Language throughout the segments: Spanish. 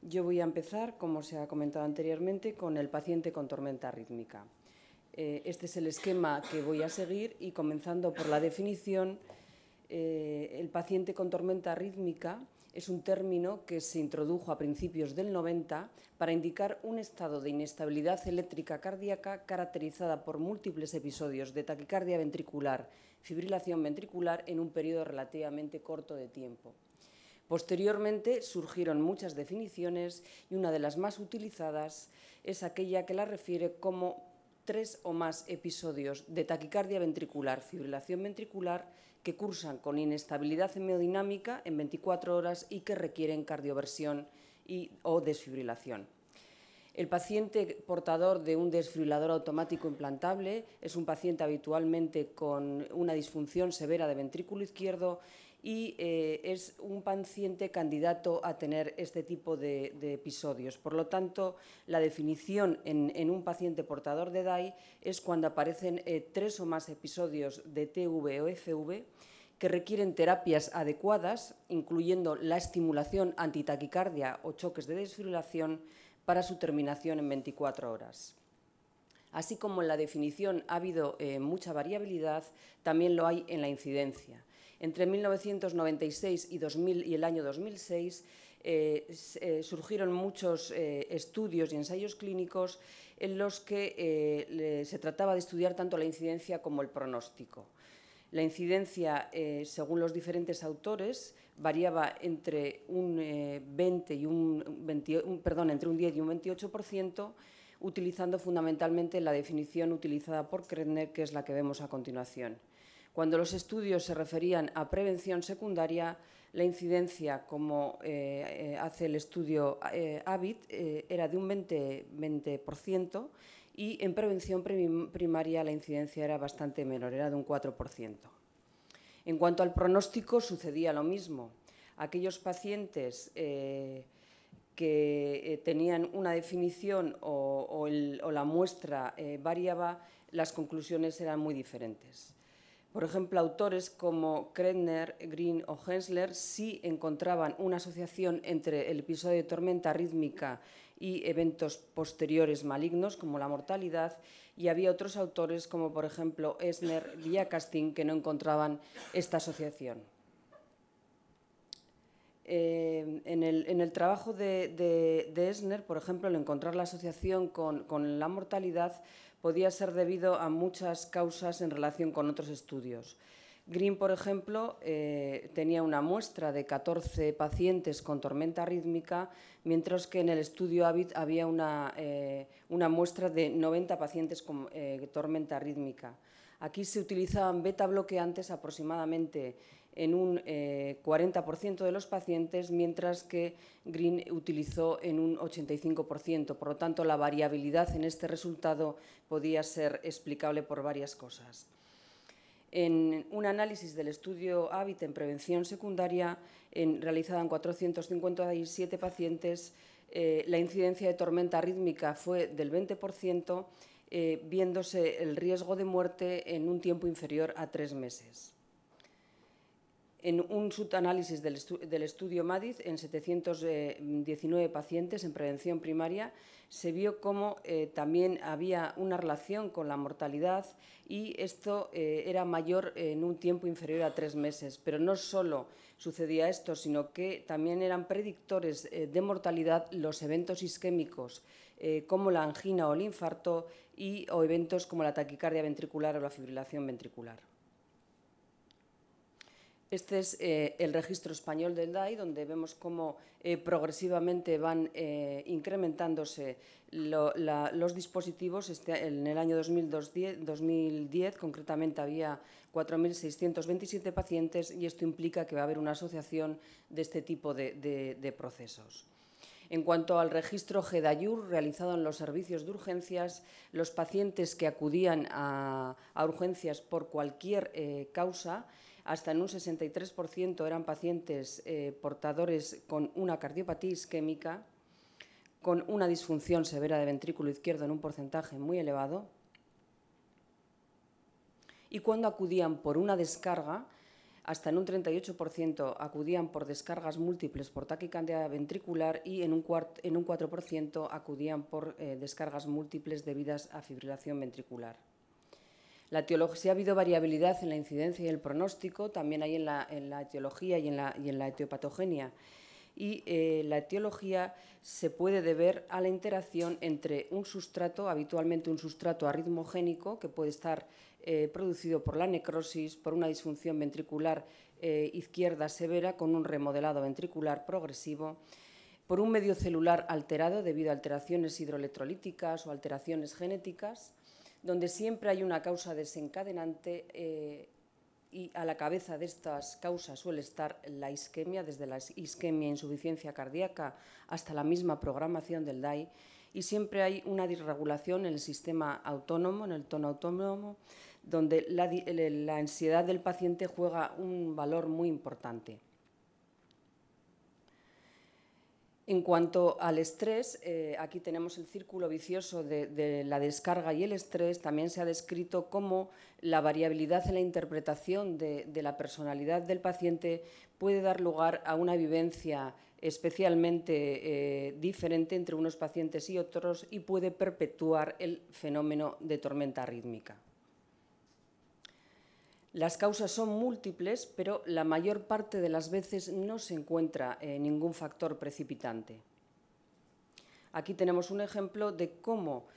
Yo voy a empezar, como se ha comentado anteriormente, con el paciente con tormenta rítmica. Este es el esquema que voy a seguir y, comenzando por la definición, el paciente con tormenta rítmica es un término que se introdujo a principios del 90 para indicar un estado de inestabilidad eléctrica cardíaca caracterizada por múltiples episodios de taquicardia ventricular, fibrilación ventricular en un periodo relativamente corto de tiempo. Posteriormente surgieron muchas definiciones y una de las más utilizadas es aquella que la refiere como 3 o más episodios de taquicardia ventricular, fibrilación ventricular, que cursan con inestabilidad hemodinámica en 24 horas y que requieren cardioversión o desfibrilación. El paciente portador de un desfibrilador automático implantable es un paciente habitualmente con una disfunción severa de ventrículo izquierdo y es un paciente candidato a tener este tipo de episodios. Por lo tanto, la definición en un paciente portador de DAI es cuando aparecen 3 o más episodios de TV o FV que requieren terapias adecuadas, incluyendo la estimulación antitaquicardia o choques de desfibrilación, para su terminación en 24 horas. Así como en la definición ha habido mucha variabilidad, también lo hay en la incidencia. Entre 1996 y el año 2006 surgieron muchos estudios y ensayos clínicos en los que se trataba de estudiar tanto la incidencia como el pronóstico. La incidencia, según los diferentes autores, variaba entre un 10 y un 28%, utilizando fundamentalmente la definición utilizada por Kretner, que es la que vemos a continuación. Cuando los estudios se referían a prevención secundaria, la incidencia, como hace el estudio AVID, era de un 20%, y en prevención primaria la incidencia era bastante menor, era de un 4%. En cuanto al pronóstico, sucedía lo mismo. Aquellos pacientes que tenían una definición o la muestra variaba, las conclusiones eran muy diferentes. Por ejemplo, autores como Kretner, Green o Hensler sí encontraban una asociación entre el episodio de tormenta rítmica y eventos posteriores malignos, como la mortalidad, y había otros autores, como por ejemplo Esner y Villacastín, que no encontraban esta asociación. En el trabajo de Esner, por ejemplo, el encontrar la asociación con la mortalidad podía ser debido a muchas causas en relación con otros estudios. Green, por ejemplo, tenía una muestra de 14 pacientes con tormenta rítmica, mientras que en el estudio AVID había una muestra de 90 pacientes con tormenta rítmica. Aquí se utilizaban beta bloqueantes aproximadamente en un 40% de los pacientes, mientras que Green utilizó en un 85%. Por lo tanto, la variabilidad en este resultado podía ser explicable por varias cosas. En un análisis del estudio AVID en prevención secundaria, realizado en 457 pacientes, la incidencia de tormenta rítmica fue del 20%, viéndose el riesgo de muerte en un tiempo inferior a 3 meses. En un subanálisis del estudio MADID, en 719 pacientes en prevención primaria, se vio cómo también había una relación con la mortalidad y esto era mayor en un tiempo inferior a 3 meses. Pero no solo sucedía esto, sino que también eran predictores de mortalidad los eventos isquémicos, como la angina o el infarto, o eventos como la taquicardia ventricular o la fibrilación ventricular. Este es el registro español del DAI, donde vemos cómo progresivamente van incrementándose los dispositivos. En el año 2010, concretamente, había 4.627 pacientes y esto implica que va a haber una asociación de este tipo de procesos. En cuanto al registro GEDAYUR realizado en los servicios de urgencias, los pacientes que acudían a urgencias por cualquier causa, hasta en un 63% eran pacientes portadores con una cardiopatía isquémica, con una disfunción severa de ventrículo izquierdo en un porcentaje muy elevado. Y cuando acudían por una descarga, hasta en un 38% acudían por descargas múltiples por taquicardia ventricular y en un 4% acudían por descargas múltiples debidas a fibrilación ventricular. Si ha habido variabilidad en la incidencia y el pronóstico, también hay en la etiología y en la etiopatogenia. Y la etiología se puede deber a la interacción entre un sustrato, habitualmente un sustrato arritmogénico, que puede estar producido por la necrosis, por una disfunción ventricular izquierda severa con un remodelado ventricular progresivo, por un medio celular alterado debido a alteraciones hidroelectrolíticas o alteraciones genéticas, donde siempre hay una causa desencadenante y a la cabeza de estas causas suele estar la isquemia, desde la isquemia e insuficiencia cardíaca hasta la misma programación del DAI, y siempre hay una disregulación en el sistema autónomo, en el tono autónomo, donde la ansiedad del paciente juega un valor muy importante. En cuanto al estrés, aquí tenemos el círculo vicioso de la descarga y el estrés. También se ha descrito cómo la variabilidad en la interpretación de la personalidad del paciente puede dar lugar a una vivencia especialmente diferente entre unos pacientes y otros y puede perpetuar el fenómeno de tormenta rítmica. Las causas son múltiples, pero la mayor parte de las veces no se encuentra ningún factor precipitante. Aquí tenemos un ejemplo de cómo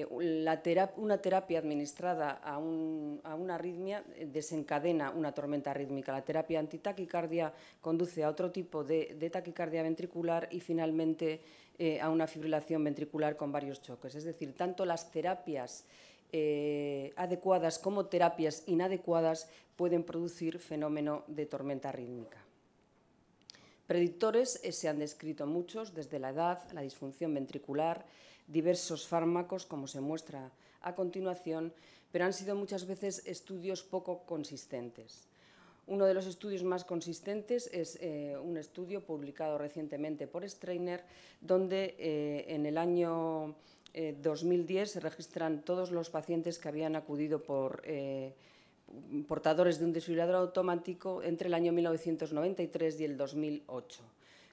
una terapia administrada a una arritmia desencadena una tormenta rítmica. La terapia antitaquicardia conduce a otro tipo de taquicardia ventricular y finalmente a una fibrilación ventricular con varios choques. Es decir, tanto las terapias adecuadas como terapias inadecuadas pueden producir fenómeno de tormenta rítmica. Predictores se han descrito muchos, desde la edad, la disfunción ventricular, diversos fármacos, como se muestra a continuación, pero han sido muchas veces estudios poco consistentes. Uno de los estudios más consistentes es un estudio publicado recientemente por Streiner, donde en el año 2010 se registran todos los pacientes que habían acudido por portadores de un desfibrilador automático entre el año 1993 y el 2008.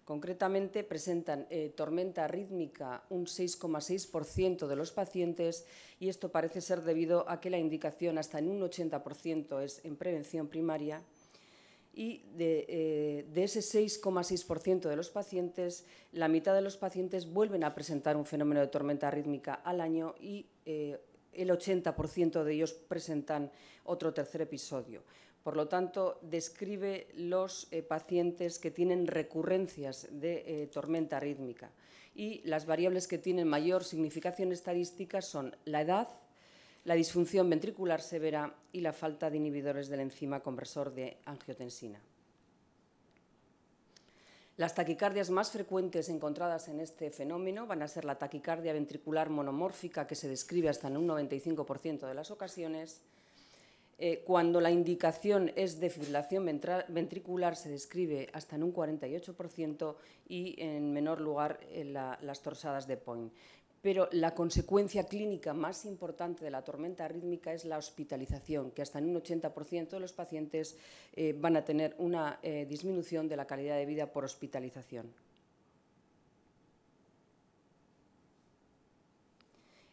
Concretamente, presentan tormenta rítmica un 6,6% de los pacientes y esto parece ser debido a que la indicación hasta en un 80% es en prevención primaria. Y de ese 6,6% de los pacientes, la mitad de los pacientes vuelven a presentar un fenómeno de tormenta rítmica al año y el 80% de ellos presentan otro tercer episodio. Por lo tanto, describe los pacientes que tienen recurrencias de tormenta rítmica. Y las variables que tienen mayor significación estadística son la edad, la disfunción ventricular severa y la falta de inhibidores del enzima conversor de angiotensina. Las taquicardias más frecuentes encontradas en este fenómeno van a ser la taquicardia ventricular monomórfica, que se describe hasta en un 95% de las ocasiones. Cuando la indicación es de fibrilación ventricular, se describe hasta en un 48% y en menor lugar las torsadas de Point. Pero la consecuencia clínica más importante de la tormenta rítmica es la hospitalización, que hasta en un 80% de los pacientes van a tener una disminución de la calidad de vida por hospitalización.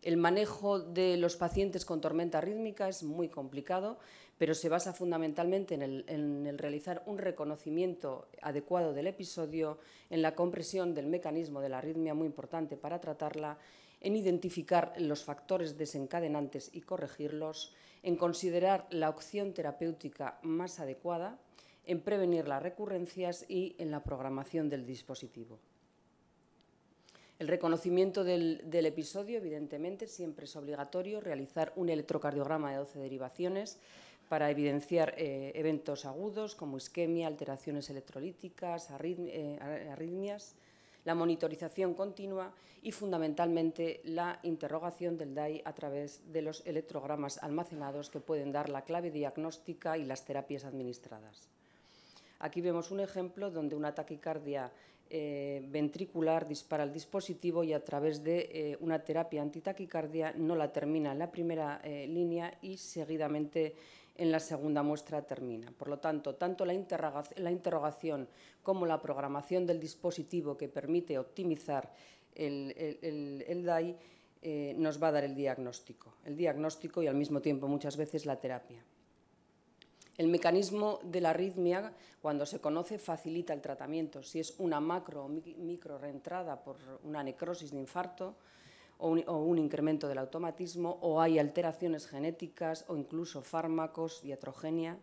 El manejo de los pacientes con tormenta rítmica es muy complicado, pero se basa fundamentalmente en el realizar un reconocimiento adecuado del episodio, en la comprensión del mecanismo de la arritmia, muy importante para tratarla, en identificar los factores desencadenantes y corregirlos, en considerar la opción terapéutica más adecuada, en prevenir las recurrencias y en la programación del dispositivo. El reconocimiento del episodio, evidentemente, siempre es obligatorio realizar un electrocardiograma de 12 derivaciones para evidenciar eventos agudos como isquemia, alteraciones electrolíticas, arritmias, la monitorización continua y, fundamentalmente, la interrogación del DAI a través de los electrogramas almacenados que pueden dar la clave diagnóstica y las terapias administradas. Aquí vemos un ejemplo donde una taquicardia ventricular dispara el dispositivo y a través de una terapia antitaquicardia no la termina en la primera línea y seguidamente en la segunda muestra termina. Por lo tanto, tanto la interrogación como la programación del dispositivo que permite optimizar el DAI nos va a dar el diagnóstico y al mismo tiempo muchas veces la terapia. El mecanismo de la arritmia, cuando se conoce, facilita el tratamiento. Si es una macro o micro reentrada por una necrosis de infarto o un incremento del automatismo, o hay alteraciones genéticas o incluso fármacos, iatrogenia.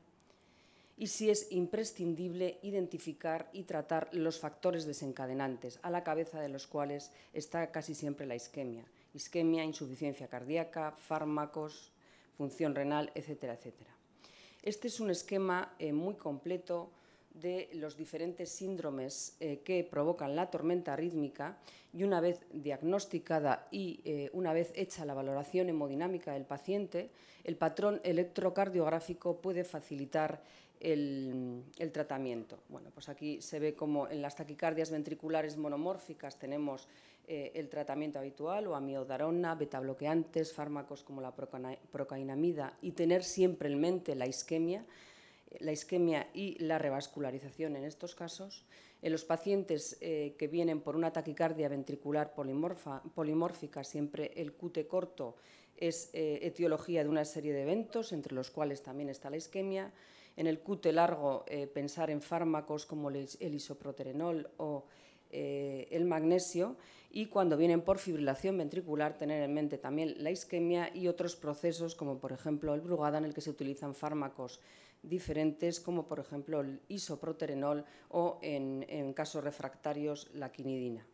Y si es imprescindible identificar y tratar los factores desencadenantes, a la cabeza de los cuales está casi siempre la isquemia. Isquemia, insuficiencia cardíaca, fármacos, función renal, etcétera, etcétera. Este es un esquema muy completo de los diferentes síndromes que provocan la tormenta rítmica, y una vez diagnosticada y una vez hecha la valoración hemodinámica del paciente, el patrón electrocardiográfico puede facilitar el tratamiento. Bueno, pues aquí se ve como en las taquicardias ventriculares monomórficas tenemos el tratamiento habitual, o amiodarona, betabloqueantes, fármacos como la procainamida, y tener siempre en mente la isquemia y la revascularización en estos casos. En los pacientes que vienen por una taquicardia ventricular polimórfica, siempre el QT corto es etiología de una serie de eventos, entre los cuales también está la isquemia. En el QT largo, pensar en fármacos como el isoproterenol o el magnesio, y cuando vienen por fibrilación ventricular, tener en mente también la isquemia y otros procesos, como por ejemplo el Brugada, en el que se utilizan fármacos diferentes, como por ejemplo el isoproterenol o en casos refractarios la quinidina.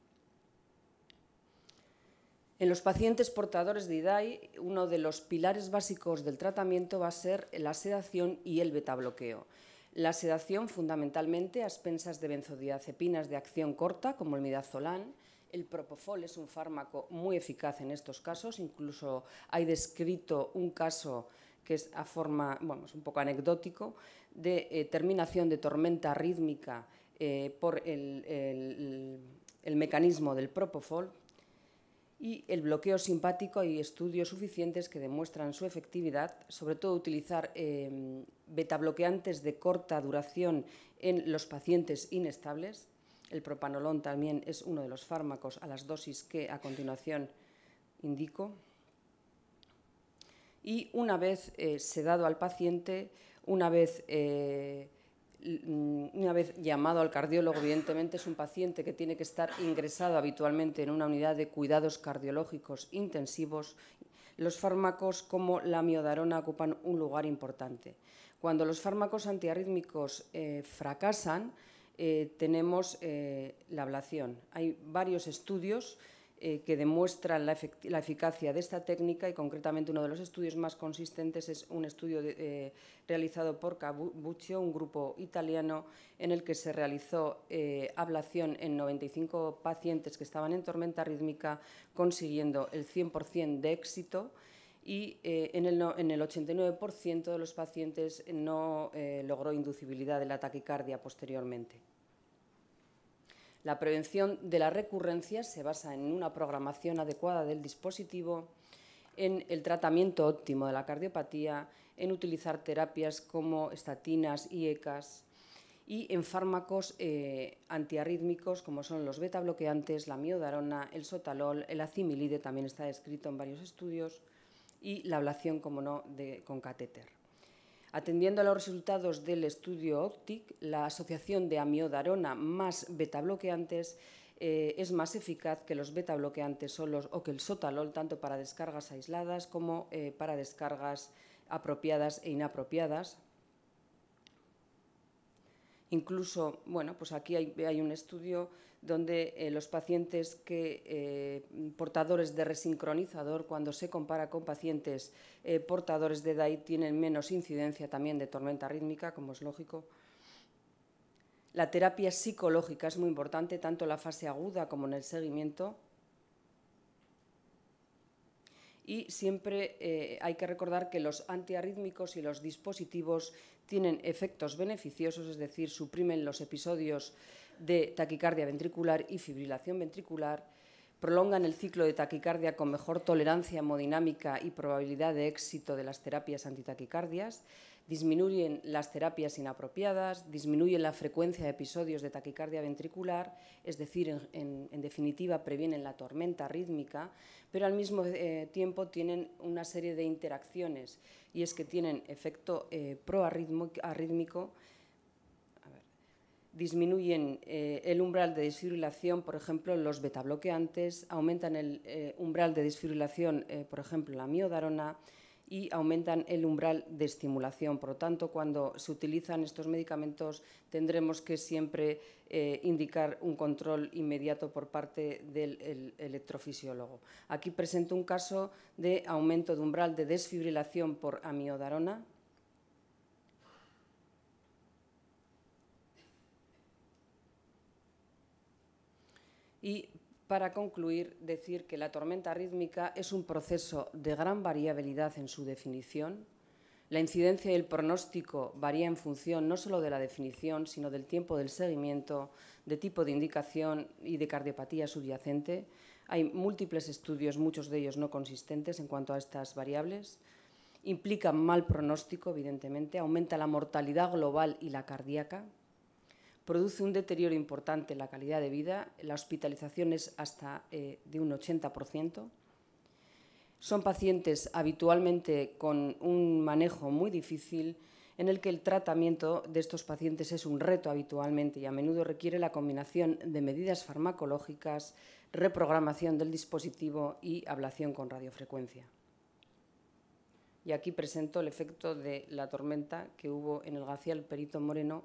En los pacientes portadores de IDAI, uno de los pilares básicos del tratamiento va a ser la sedación y el betabloqueo. La sedación, fundamentalmente, a expensas de benzodiazepinas de acción corta, como el midazolam. El propofol es un fármaco muy eficaz en estos casos. Incluso hay descrito un caso que es es un poco anecdótico, de terminación de tormenta rítmica por el mecanismo del propofol. Y el bloqueo simpático, hay estudios suficientes que demuestran su efectividad, sobre todo utilizar betabloqueantes de corta duración en los pacientes inestables. El propanolol también es uno de los fármacos a las dosis que a continuación indico. Y una vez sedado al paciente, una vez llamado al cardiólogo, evidentemente es un paciente que tiene que estar ingresado habitualmente en una unidad de cuidados cardiológicos intensivos, los fármacos como la amiodarona ocupan un lugar importante. Cuando los fármacos antiarrítmicos fracasan, tenemos la ablación. Hay varios estudios que demuestran la eficacia de esta técnica, y concretamente uno de los estudios más consistentes es un estudio realizado por Cabuccio, un grupo italiano, en el que se realizó ablación en 95 pacientes que estaban en tormenta rítmica, consiguiendo el 100% de éxito, y en el 89% de los pacientes no logró inducibilidad de la taquicardia posteriormente. La prevención de la recurrencia se basa en una programación adecuada del dispositivo, en el tratamiento óptimo de la cardiopatía, en utilizar terapias como estatinas y ECAs, y en fármacos antiarrítmicos como son los betabloqueantes, la amiodarona, el sotalol, el acimilide, también está descrito en varios estudios, y la ablación, como no, con catéter. Atendiendo a los resultados del estudio OPTIC, la asociación de amiodarona más betabloqueantes es más eficaz que los betabloqueantes solos o que el sotalol, tanto para descargas aisladas como para descargas apropiadas e inapropiadas. Incluso, bueno, pues aquí hay un estudio donde los pacientes portadores de resincronizador, cuando se compara con pacientes portadores de DAI, tienen menos incidencia también de tormenta rítmica, como es lógico. La terapia psicológica es muy importante, tanto en la fase aguda como en el seguimiento. Y siempre hay que recordar que los antiarrítmicos y los dispositivos tienen efectos beneficiosos, es decir, suprimen los episodios de taquicardia ventricular y fibrilación ventricular, prolongan el ciclo de taquicardia con mejor tolerancia hemodinámica y probabilidad de éxito de las terapias antitaquicardias, disminuyen las terapias inapropiadas, disminuyen la frecuencia de episodios de taquicardia ventricular, es decir, en definitiva, previenen la tormenta rítmica, pero al mismo tiempo tienen una serie de interacciones, y es que tienen efecto proarrítmico, disminuyen el umbral de desfibrilación, por ejemplo, los betabloqueantes, aumentan el umbral de desfibrilación, por ejemplo, la miodarona, y aumentan el umbral de estimulación. Por lo tanto, cuando se utilizan estos medicamentos, tendremos que siempre indicar un control inmediato por parte del electrofisiólogo. Aquí presento un caso de aumento de umbral de desfibrilación por amiodarona. Y para concluir, decir que la tormenta rítmica es un proceso de gran variabilidad en su definición. La incidencia y el pronóstico varía en función no solo de la definición, sino del tiempo del seguimiento, de tipo de indicación y de cardiopatía subyacente. Hay múltiples estudios, muchos de ellos no consistentes en cuanto a estas variables. Implica mal pronóstico, evidentemente, aumenta la mortalidad global y la cardíaca. Produce un deterioro importante en la calidad de vida, la hospitalización es hasta de un 80%. Son pacientes habitualmente con un manejo muy difícil, en el que el tratamiento de estos pacientes es un reto habitualmente y a menudo requiere la combinación de medidas farmacológicas, reprogramación del dispositivo y ablación con radiofrecuencia. Y aquí presento el efecto de la tormenta que hubo en el glaciar Perito Moreno,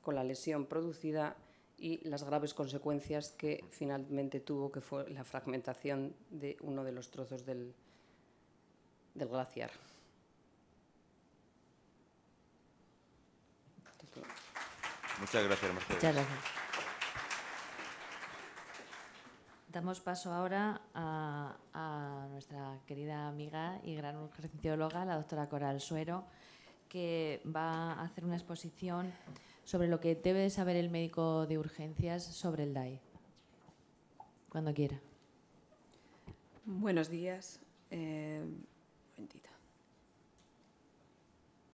con la lesión producida y las graves consecuencias que finalmente tuvo, que fue la fragmentación de uno de los trozos del glaciar. Muchas gracias, Mercedes. Muchas gracias. Damos paso ahora a nuestra querida amiga y gran urgencióloga, la doctora Coral Suero, que va a hacer una exposición sobre lo que debe saber el médico de urgencias sobre el DAI. Cuando quiera. Buenos días. Un momentito.